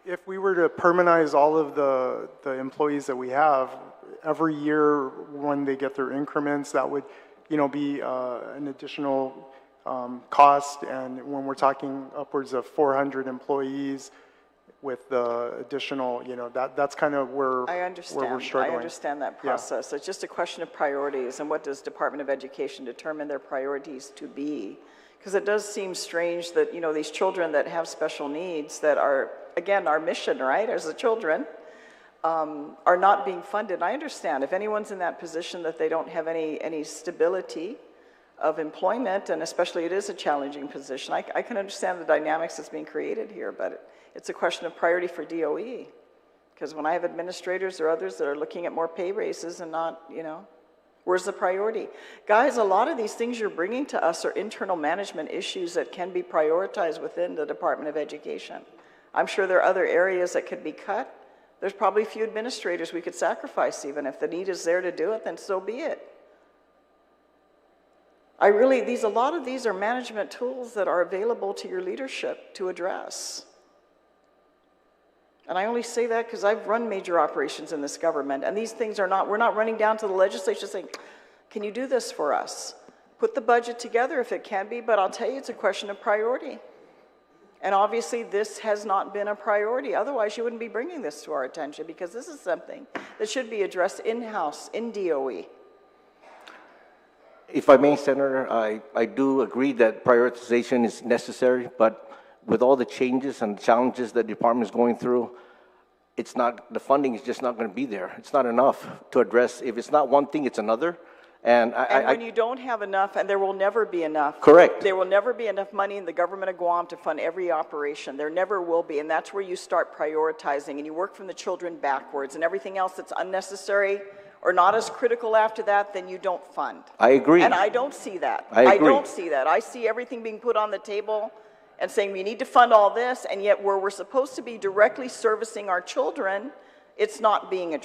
if we were to permanize all of the employees that we have, every year when they get their increments, that would, be an additional cost. And when we're talking upwards of 400 employees with the additional, that's kind of where we're struggling. I understand that process. Yeah. It's just a question of priorities, and what does Department of Education determine their priorities to be? Because it does seem strange that, these children that have special needs that are, again, our mission, right, as the children, are not being funded. I understand if anyone's in that position that they don't have any stability of employment, and especially it is a challenging position. I can understand the dynamics that's being created here, but it's a question of priority for DOE. Because when I have administrators or others that are looking at more pay raises and not, where's the priority? Guys, a lot of these things you're bringing to us are internal management issues that can be prioritized within the Department of Education. I'm sure there are other areas that could be cut. There's probably a few administrators we could sacrifice even. If the need is there to do it, then so be it. A lot of these are management tools that are available to your leadership to address. And I only say that because I've run major operations in this government, and these things we're not running down to the legislature saying, can you do this for us? Put the budget together if it can be, but I'll tell you it's a question of priority. And obviously this has not been a priority. Otherwise you wouldn't be bringing this to our attention, because this is something that should be addressed in-house, in DOE. If I may, Senator, I do agree that prioritization is necessary, but with all the changes and challenges that the department is going through, the funding is just not going to be there. It's not enough to address. If it's not one thing, it's another. And when you don't have enough, and there will never be enough. Correct. There will never be enough money in the government of Guam to fund every operation. There never will be, and that's where you start prioritizing, and you work from the children backwards, and everything else that's unnecessary or not as critical after that, then you don't fund. I agree. And I don't see that. I agree. don't see that. I see everything being put on the table and saying we need to fund all this, and yet where we're supposed to be directly servicing our children, it's not being addressed.